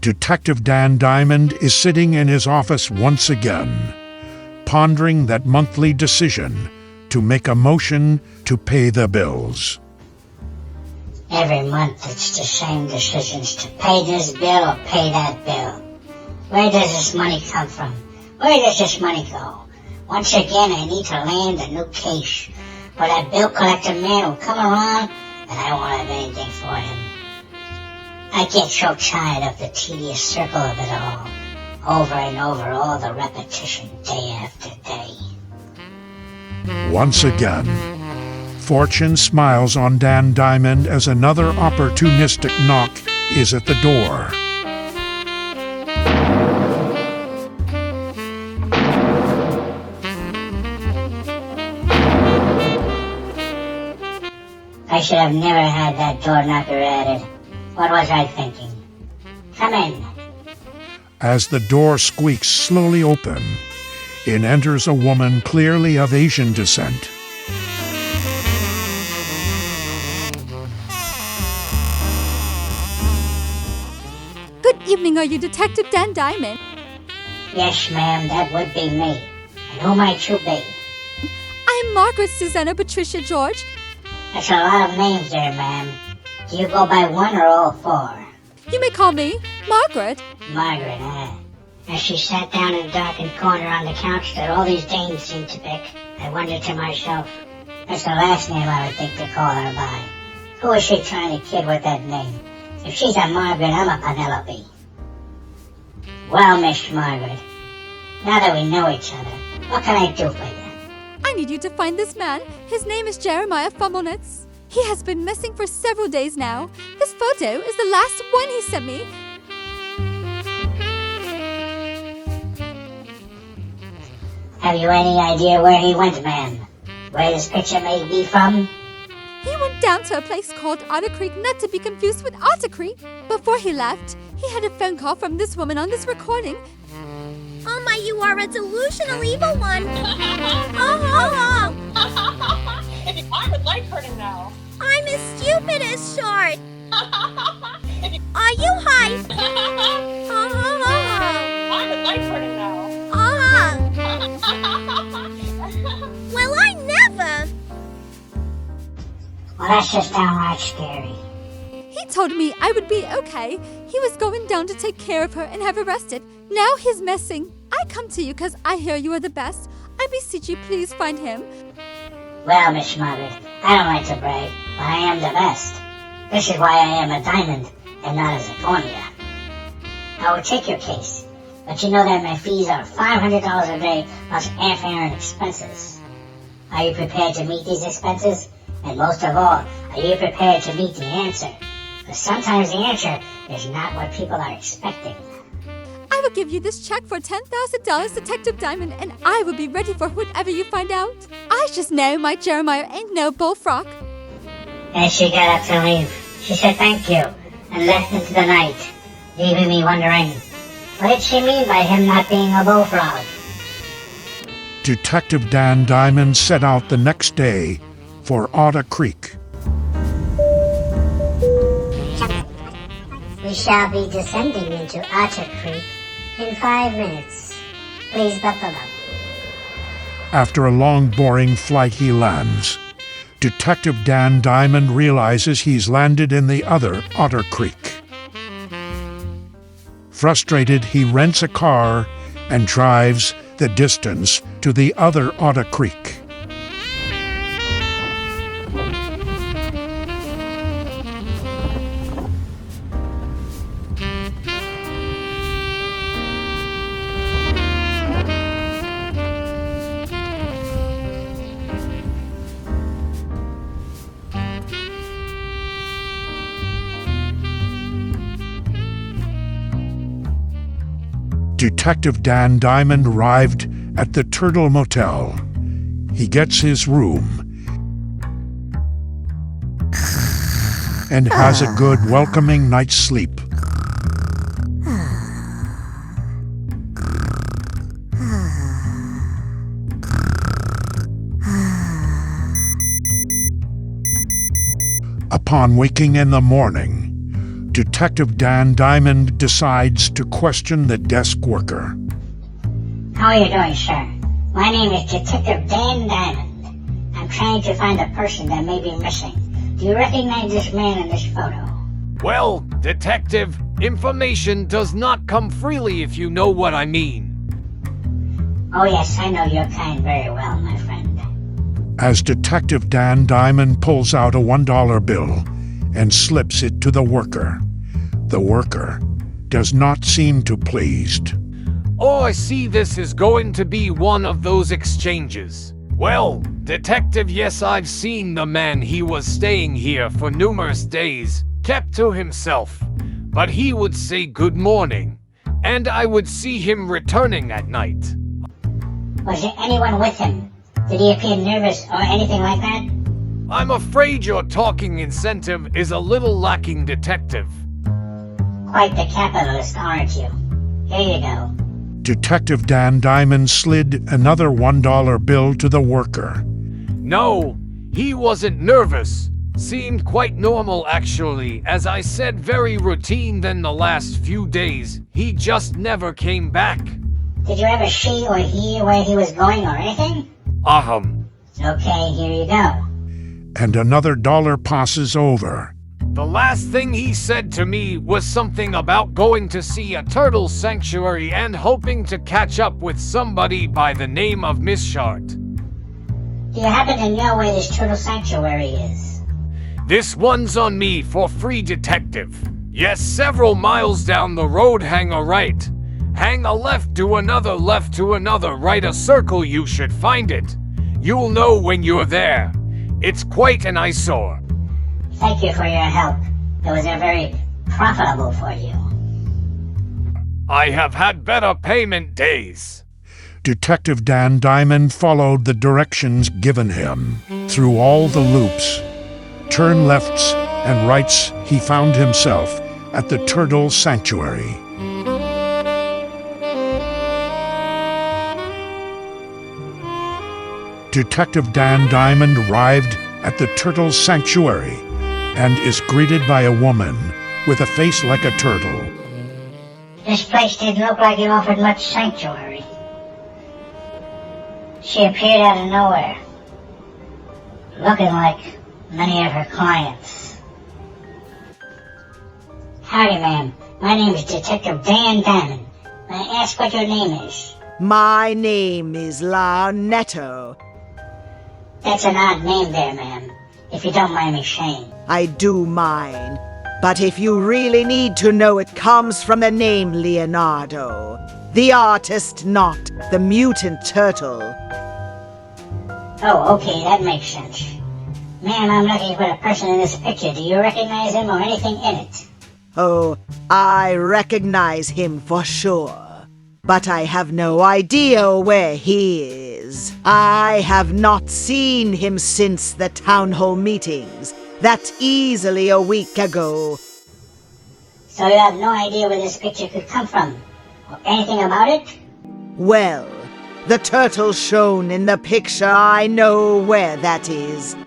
Detective Dan Diamond is sitting in his office once again, pondering that monthly decision to make a motion to pay the bills. Every month it's the same decisions to pay this bill or pay that bill. Where does this money come from? Where does this money go? Once again, I need to land a new case where that bill collector man will come around and I won't have anything for him. I get so tired of the tedious circle of it all. Over and over, all the repetition, day after day. Once again, fortune smiles on Dan Diamond as another opportunistic knock is at the door. I should have never had that door knocker added. What was I thinking? Come in. As the door squeaks slowly open, in enters a woman clearly of Asian descent. Good evening, are you Detective Dan Diamond? Yes, ma'am, that would be me. And who might you be? I'm Margaret Susanna Patricia George. That's a lot of names there, ma'am. Do you go by one or all four? You may call me Margaret. Margaret, As she sat down in the darkened corner on the couch that all these dames seem to pick, I wondered to myself, that's the last name I would think to call her by. Who is she trying to kid with that name? If she's a Margaret, I'm a Penelope. Well, Miss Margaret, now that we know each other, what can I do for you? I need you to find this man. His name is Jeremiah Fumblenitz. He has been missing for several days now. This photo is the last one he sent me. Have you any idea where he went, ma'am? Where this picture may be from? He went down to a place called Otter Creek, not to be confused with Otter Creek. Before he left, he had a phone call from this woman on this recording. Oh my, you are a delusional evil one. I would like her to know. I'm as stupid as Short. Are you high? I would like her to know. Well, I never. Well, that's just downright scary. He told me I would be okay. He was going down to take care of her and have her arrested. Now he's missing. I come to you because I hear you are the best. I beseech you, please find him. Well, Miss Margaret, I don't like to brag, but I am the best. This is why I am a diamond and not a zirconia. I will take your case, but you know that my fees are $500 a day plus airfare and expenses. Are you prepared to meet these expenses? And most of all, are you prepared to meet the answer? Because sometimes the answer is not what people are expecting. I will give you this check for $10,000, Detective Diamond, and I will be ready for whatever you find out. I just know my Jeremiah ain't no bullfrog. As she got up to leave, she said thank you and left into the night, leaving me wondering, what did she mean by him not being a bullfrog? Detective Dan Diamond set out the next day for Odda Creek. We shall be descending into Otter Creek in 5 minutes. Please buckle up. After a long, boring flight, he lands. Detective Dan Diamond realizes he's landed in the other Otter Creek. Frustrated, he rents a car and drives the distance to the other Odda Creek. Detective Dan Diamond arrived at the Turtle Motel. He gets his room and has a good, welcoming night's sleep. Upon waking in the morning, Detective Dan Diamond decides to question the desk worker. How are you doing, sir? My name is Detective Dan Diamond. I'm trying to find a person that may be missing. Do you recognize this man in this photo? Well, Detective, information does not come freely if you know what I mean. Oh yes, I know your kind very well, my friend. As Detective Dan Diamond pulls out a $1 bill and slips it to the worker. The worker does not seem too pleased. Oh, I see this is going to be one of those exchanges. Well, Detective, yes, I've seen the man. He was staying here for numerous days, kept to himself. But he would say good morning, and I would see him returning at night. Was there anyone with him? Did he appear nervous or anything like that? I'm afraid your talking incentive is a little lacking, Detective. Quite the capitalist, aren't you? Here you go. Detective Dan Diamond slid another $1 bill to the worker. No, he wasn't nervous. Seemed quite normal, actually. As I said, very routine than the last few days. He just never came back. Did you ever see or hear where he was going or anything? Okay, here you go. And another dollar passes over. The last thing he said to me was something about going to see a turtle sanctuary and hoping to catch up with somebody by the name of Miss Shart. Do you happen to know where this turtle sanctuary is? This one's on me for free, Detective. Yes, several miles down the road. Hang a right. Hang a left to another right, a circle, you should find it. You'll know when you're there. It's quite an eyesore. Thank you for your help. It was very profitable for you. I have had better payment days. Detective Dan Diamond followed the directions given him. Through all the loops, turn lefts and rights, he found himself at the Turtle Sanctuary. Detective Dan Diamond arrived at the Turtle Sanctuary and is greeted by a woman with a face like a turtle. This place didn't look like it offered much sanctuary. She appeared out of nowhere, looking like many of her clients. Howdy, ma'am. My name is Detective Dan Diamond. May I ask what your name is? My name is La Netto. That's an odd name there, ma'am, if you don't mind me saying. I do mind. But if you really need to know, it comes from the name Leonardo. The artist, not the mutant turtle. Oh, okay, that makes sense. Ma'am, I'm looking for the person in this picture. Do you recognize him or anything in it? Oh, I recognize him for sure. But I have no idea where he is. I have not seen him since the town hall meetings. That's easily a week ago. So you have no idea where this picture could come from? Or anything about it? Well, the turtle shown in the picture, I know where that is.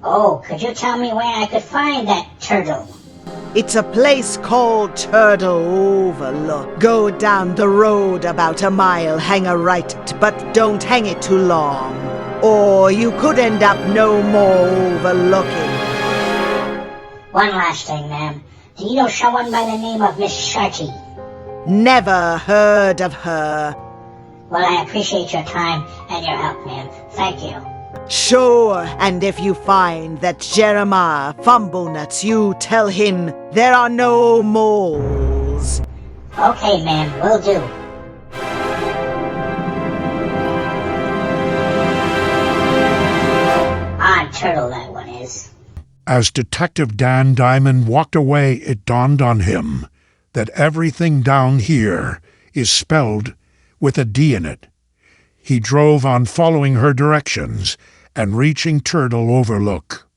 Oh, could you tell me where I could find that turtle? It's a place called Turtle Overlook. Go down the road about a mile, hang a right, but don't hang it too long. Or you could end up no more overlooking. One last thing, ma'am. Do you know someone by the name of Miss Sharty? Never heard of her. Well, I appreciate your time and your help, ma'am. Thank you. Sure, and if you find that Jeremiah Fumblenuts, you tell him there are no moles. Okay, ma'am, will do. Odd turtle, that one is. As Detective Dan Diamond walked away, it dawned on him that everything down here is spelled with a D in it. He drove on following her directions and reaching Turtle Overlook.